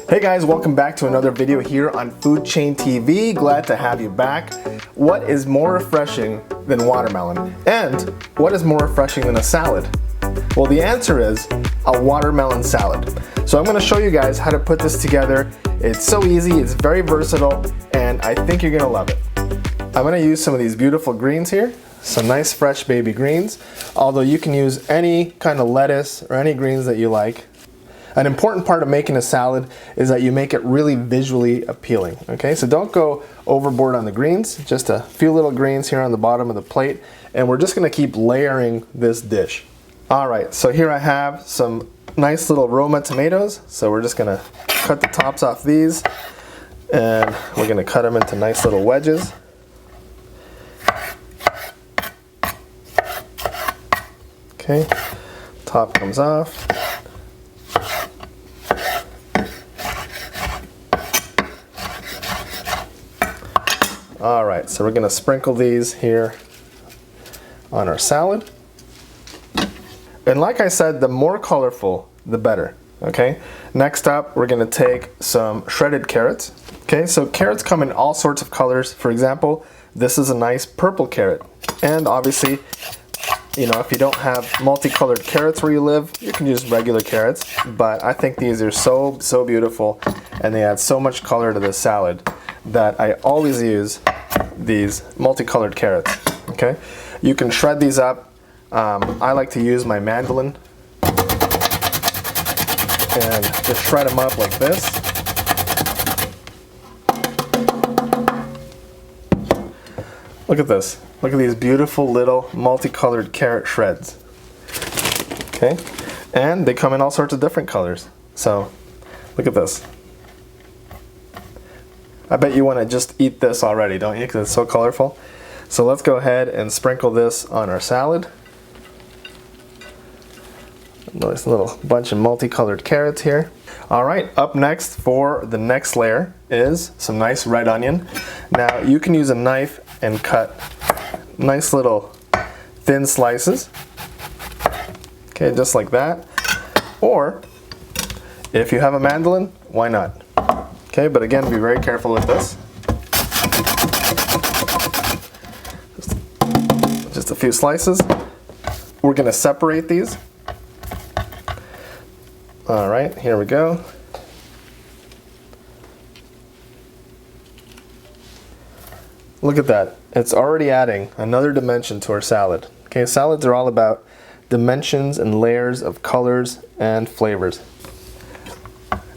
Hey guys, welcome back to another video here on Food Chain TV. Glad to have you back. What is more refreshing than watermelon? And what is more refreshing than a salad? Well, the answer is a watermelon salad. So I'm going to show you guys how to put this together. It's so easy, it's very versatile, and I think you're going to love it. I'm going to use some of these beautiful greens here. Some nice fresh baby greens, although you can use any kind of lettuce or any greens that you like. An important part of making a salad is that you make it really visually appealing, okay? So don't go overboard on the greens, just a few little greens here on the bottom of the plate, and we're just gonna keep layering this dish. All right, so here I have some nice little Roma tomatoes, so we're just gonna cut the tops off these, and we're gonna cut them into nice little wedges. Okay, top comes off. All right, so we're gonna sprinkle these here on our salad. And like I said, the more colorful, the better, okay? Next up, we're gonna take some shredded carrots. Okay, so carrots come in all sorts of colors. For example, this is a nice purple carrot. And obviously, you know, if you don't have multicolored carrots where you live, you can use regular carrots. But I think these are so beautiful, and they add so much color to this salad that I always use these multicolored carrots, okay? You can shred these up. I like to use my mandolin and just shred them up like this. Look at this. Look at these beautiful little multicolored carrot shreds. Okay? And they come in all sorts of different colors. So, look at this. I bet you want to just eat this already, don't you? Because it's so colorful. So let's go ahead and sprinkle this on our salad. Nice little bunch of multicolored carrots here. All right, up next for the next layer is some nice red onion. Now you can use a knife and cut nice little thin slices. Okay, just like that. Or if you have a mandolin, why not? Okay, but again, be very careful with this. Just a few slices. We're gonna separate these. All right, here we go. Look at that. It's already adding another dimension to our salad. Okay, salads are all about dimensions and layers of colors and flavors.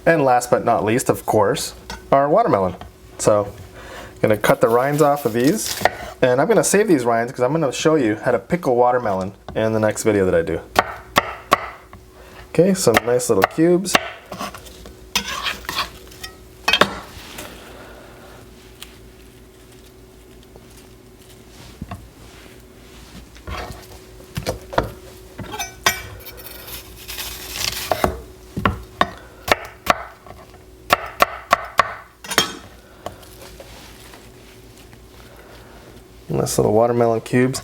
And last but not least, of course, our watermelon. So I'm gonna cut the rinds off of these, and I'm gonna save these rinds because I'm gonna show you how to pickle watermelon in the next video that I do. Okay, some nice little cubes. Nice little watermelon cubes.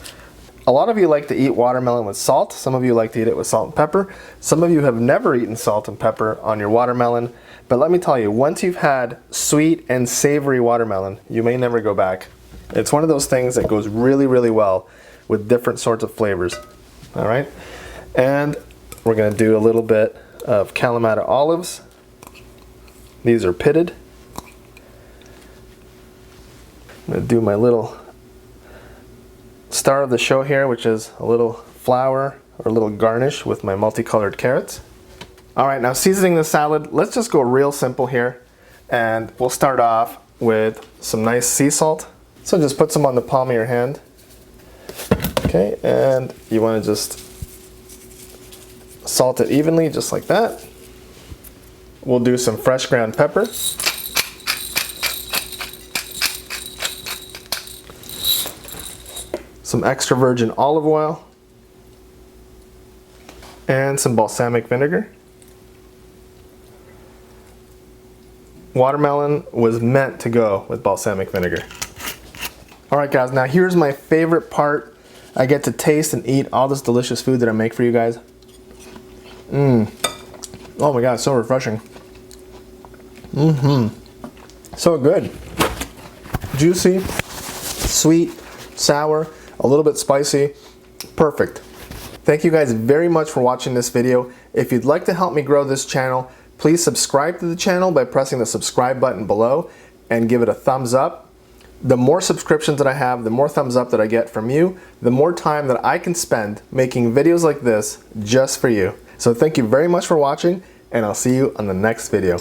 A lot of you like to eat watermelon with salt. Some of you like to eat it with salt and pepper. Some of you have never eaten salt and pepper on your watermelon. But let me tell you, once you've had sweet and savory watermelon, you may never go back. It's one of those things that goes really well with different sorts of flavors. All right? And we're gonna do a little bit of Kalamata olives. These are pitted. I'm gonna do my little star of the show here, which is a little flour or a little garnish with my multicolored carrots. All right, now seasoning the salad, let's just go real simple here, and we'll start off with some nice sea salt. So just put some on the palm of your hand. Okay, and you want to just salt it evenly, just like that. We'll do some fresh ground pepper. Some extra virgin olive oil, and some balsamic vinegar. Watermelon was meant to go with balsamic vinegar. All right guys, now here's my favorite part. I get to taste and eat all this delicious food that I make for you guys. Oh my God, it's so refreshing. So good. Juicy, sweet, sour, a little bit spicy. Perfect. Thank you guys very much for watching this video. If you'd like to help me grow this channel, please subscribe to the channel by pressing the subscribe button below and give it a thumbs up. The more subscriptions that I have, the more thumbs up that I get from you, the more time that I can spend making videos like this just for you. So thank you very much for watching, and I'll see you on the next video.